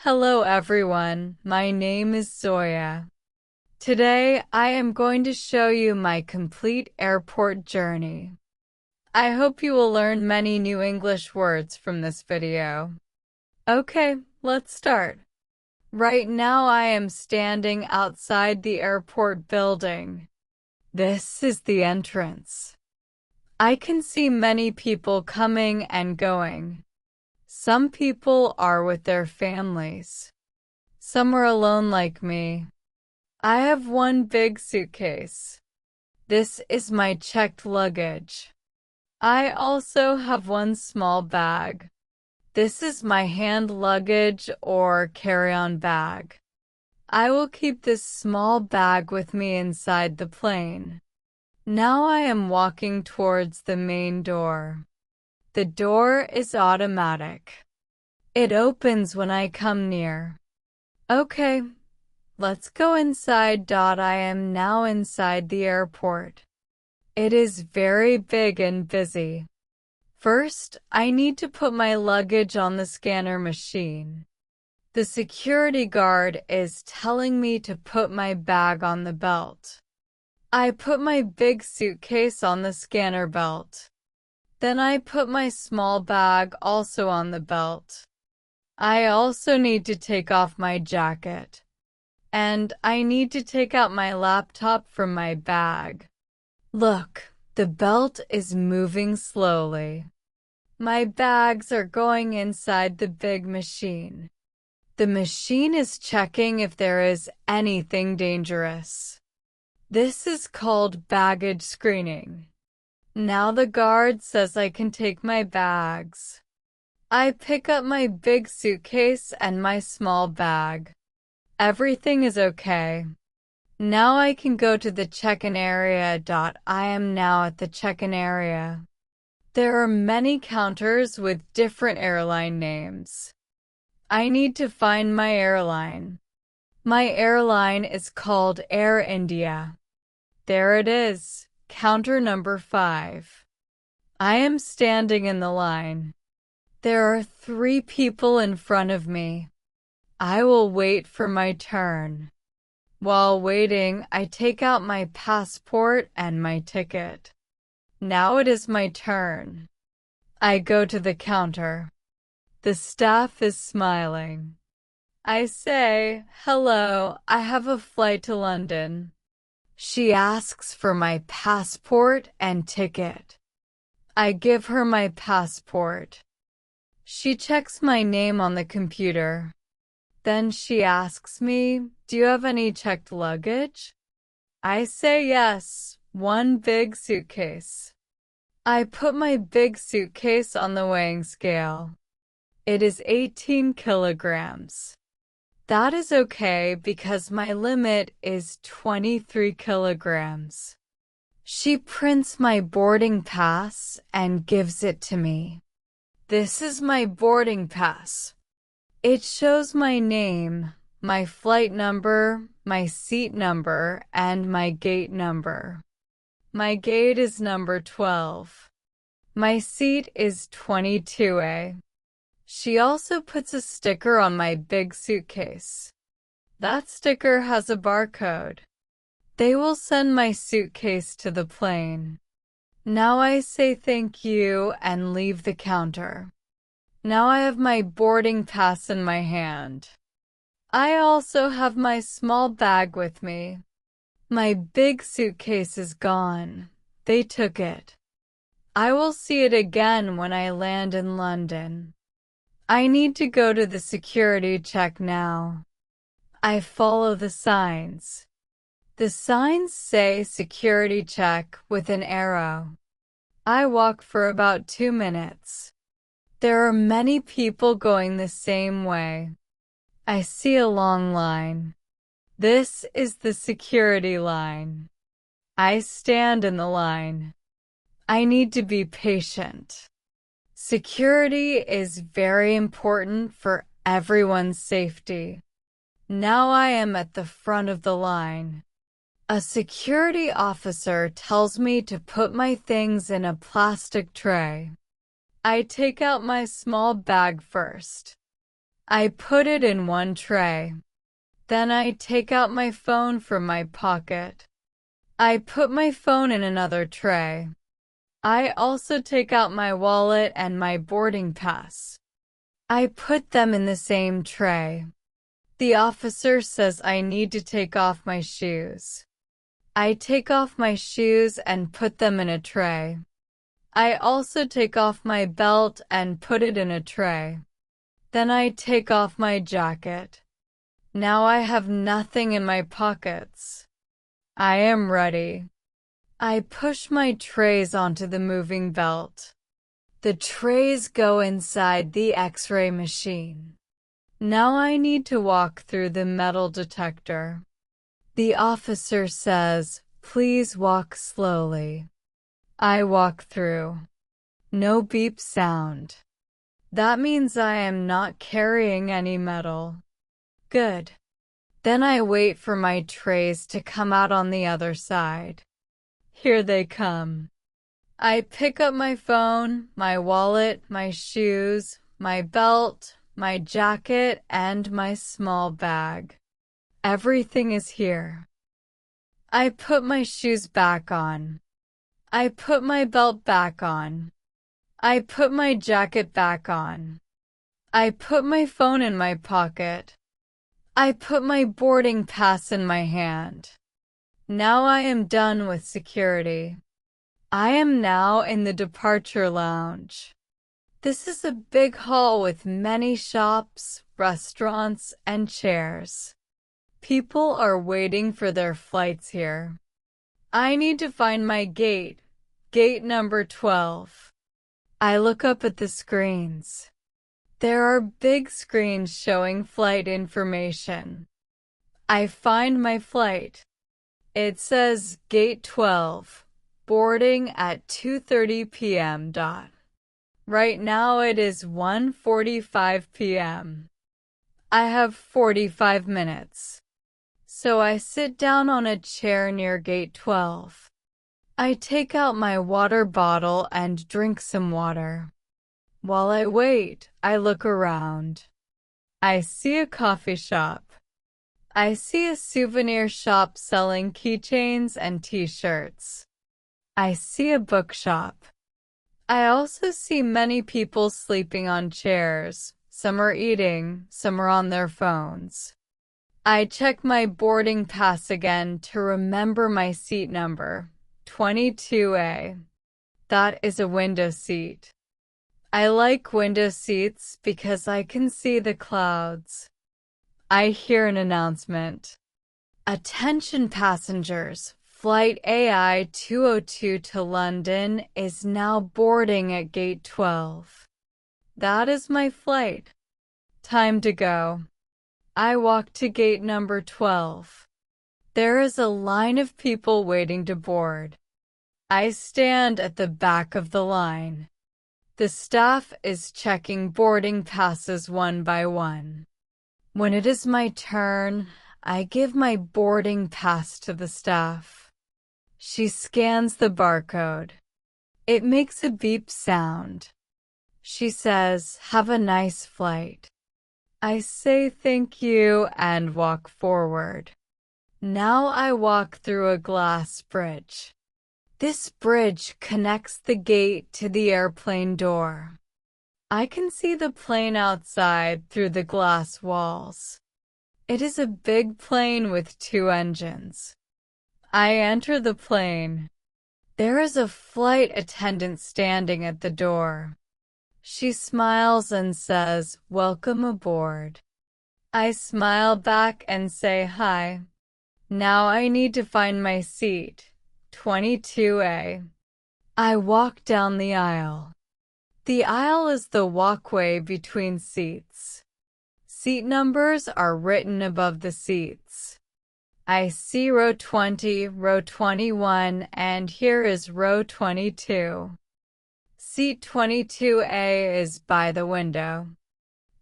Hello everyone, my name is Zoya. Today I am going to show you my complete airport journey. I hope you will learn many new English words from this video. Okay, let's start. Right now I am standing outside the airport building. This is the entrance. I can see many people coming and going. Some people are with their families. Some are alone like me. I have one big suitcase. This is my checked luggage. I also have one small bag. This is my hand luggage or carry-on bag. I will keep this small bag with me inside the plane. Now I am walking towards the main door. The door is automatic. It opens when I come near. Okay, let's go inside. I am now inside the airport. It is very big and busy. First, I need to put my luggage on the scanner machine. The security guard is telling me to put my bag on the belt. I put my big suitcase on the scanner belt. Then I put my small bag also on the belt. I also need to take off my jacket. And I need to take out my laptop from my bag. Look, the belt is moving slowly. My bags are going inside the big machine. The machine is checking if there is anything dangerous. This is called baggage screening. Now the guard says I can take my bags. I pick up my big suitcase and my small bag. Everything is okay. Now I can go to the check-in area. I am now at the check-in area. There are many counters with different airline names. I need to find my airline. My airline is called Air India. There it is, counter number 5. I am standing in the line. There are 3 people in front of me. I will wait for my turn. While waiting, I take out my passport and my ticket. Now it is my turn. I go to the counter. The staff is smiling. I say, "Hello, I have a flight to London." She asks for my passport and ticket. I give her my passport. She checks my name on the computer. Then she asks me, "Do you have any checked luggage?" I say yes, one big suitcase. I put my big suitcase on the weighing scale. It is 18 kilograms. That is okay because my limit is 23 kilograms. She prints my boarding pass and gives it to me. This is my boarding pass. It shows my name, my flight number, my seat number, and my gate number. My gate is number 12. My seat is 22A. She also puts a sticker on my big suitcase. That sticker has a barcode. They will send my suitcase to the plane. Now I say thank you and leave the counter. Now I have my boarding pass in my hand. I also have my small bag with me. My big suitcase is gone. They took it. I will see it again when I land in London. I need to go to the security check now. I follow the signs. The signs say security check with an arrow. I walk for about 2 minutes. There are many people going the same way. I see a long line. This is the security line. I stand in the line. I need to be patient. Security is very important for everyone's safety. Now I am at the front of the line. A security officer tells me to put my things in a plastic tray. I take out my small bag first. I put it in one tray. Then I take out my phone from my pocket. I put my phone in another tray. I also take out my wallet and my boarding pass. I put them in the same tray. The officer says I need to take off my shoes. I take off my shoes and put them in a tray. I also take off my belt and put it in a tray. Then I take off my jacket. Now I have nothing in my pockets. I am ready. I push my trays onto the moving belt. The trays go inside the X-ray machine. Now I need to walk through the metal detector. The officer says, "Please walk slowly." I walk through. No beep sound. That means I am not carrying any metal. Good. Then I wait for my trays to come out on the other side. Here they come. I pick up my phone, my wallet, my shoes, my belt, my jacket, and my small bag. Everything is here. I put my shoes back on. I put my belt back on. I put my jacket back on. I put my phone in my pocket. I put my boarding pass in my hand. Now I am done with security. I am now in the departure lounge. This is a big hall with many shops, restaurants, and chairs. People are waiting for their flights here. I need to find my gate number 12. I look up at the screens. There are big screens showing flight information. I find my flight. It says Gate 12, boarding at 2:30 p.m. Right now it is 1:45 p.m. I have 45 minutes. So I sit down on a chair near Gate 12. I take out my water bottle and drink some water. While I wait, I look around. I see a coffee shop. I see a souvenir shop selling keychains and t-shirts. I see a bookshop. I also see many people sleeping on chairs. Some are eating, some are on their phones. I check my boarding pass again to remember my seat number, 22A. That is a window seat. I like window seats because I can see the clouds. I hear an announcement. Attention passengers, Flight AI 202 to London is now boarding at Gate 12. That is my flight. Time to go. I walk to gate number 12. There is a line of people waiting to board. I stand at the back of the line. The staff is checking boarding passes one by one. When it is my turn, I give my boarding pass to the staff. She scans the barcode. It makes a beep sound. She says, "Have a nice flight." I say thank you and walk forward. Now I walk through a glass bridge. This bridge connects the gate to the airplane door. I can see the plane outside through the glass walls. It is a big plane with 2 engines. I enter the plane. There is a flight attendant standing at the door. She smiles and says, "Welcome aboard." I smile back and say hi. Now I need to find my seat, 22A. I walk down the aisle. The aisle is the walkway between seats. Seat numbers are written above the seats. I see row 20, row 21, and here is row 22. Seat 22A is by the window.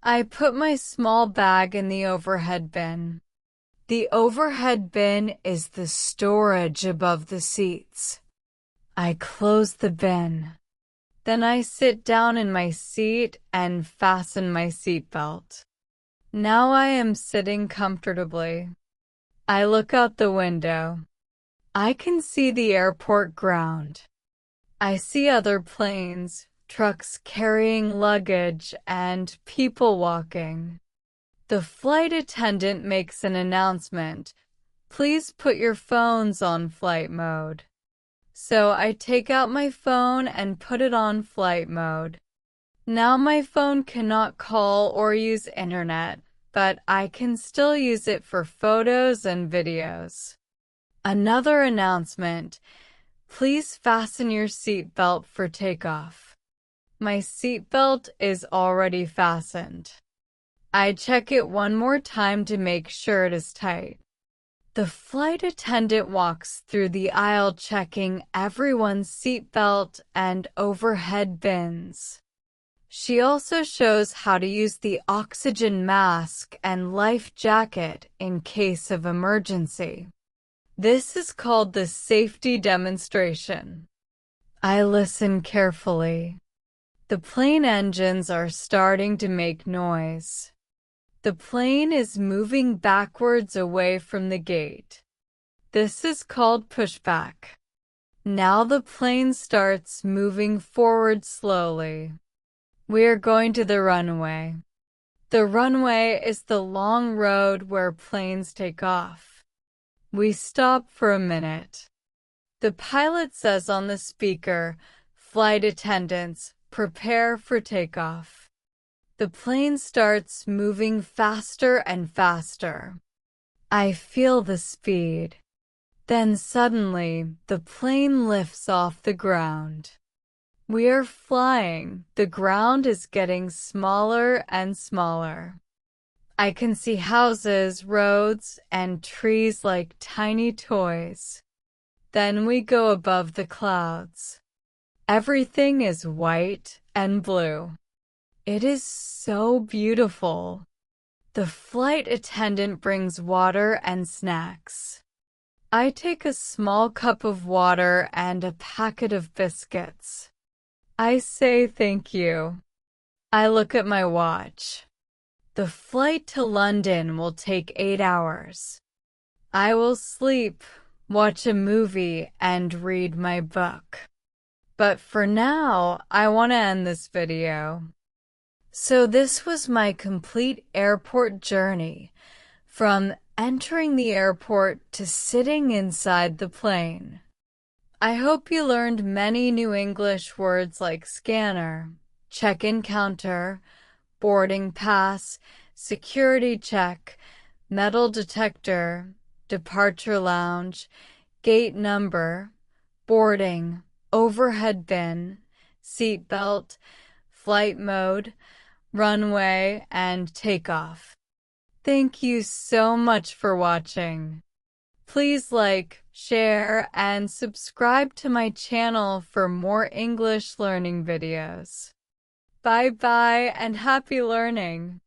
I put my small bag in the overhead bin. The overhead bin is the storage above the seats. I close the bin. Then I sit down in my seat and fasten my seatbelt. Now I am sitting comfortably. I look out the window. I can see the airport ground. I see other planes, trucks carrying luggage, and people walking. The flight attendant makes an announcement. Please put your phones on flight mode. So I take out my phone and put it on flight mode. Now my phone cannot call or use internet, but I can still use it for photos and videos. Another announcement. Please fasten your seatbelt for takeoff. My seatbelt is already fastened. I check it one more time to make sure it is tight. The flight attendant walks through the aisle checking everyone's seatbelt and overhead bins. She also shows how to use the oxygen mask and life jacket in case of emergency. This is called the safety demonstration. I listen carefully. The plane engines are starting to make noise. The plane is moving backwards away from the gate. This is called pushback. Now the plane starts moving forward slowly. We are going to the runway. The runway is the long road where planes take off. We stop for a minute. The pilot says on the speaker, "Flight attendants, prepare for takeoff." The plane starts moving faster and faster. I feel the speed. Then suddenly, the plane lifts off the ground. We are flying. The ground is getting smaller and smaller. I can see houses, roads, and trees like tiny toys. Then we go above the clouds. Everything is white and blue. It is so beautiful. The flight attendant brings water and snacks. I take a small cup of water and a packet of biscuits. I say thank you. I look at my watch. The flight to London will take 8 hours. I will sleep, watch a movie, and read my book. But for now, I want to end this video. So this was my complete airport journey, from entering the airport to sitting inside the plane. I hope you learned many new English words like scanner, check-in counter, boarding pass, security check, metal detector, departure lounge, gate number, boarding, overhead bin, seatbelt, flight mode, runway, and takeoff. Thank you so much for watching. Please like, share, and subscribe to my channel for more English learning videos. Bye bye and happy learning!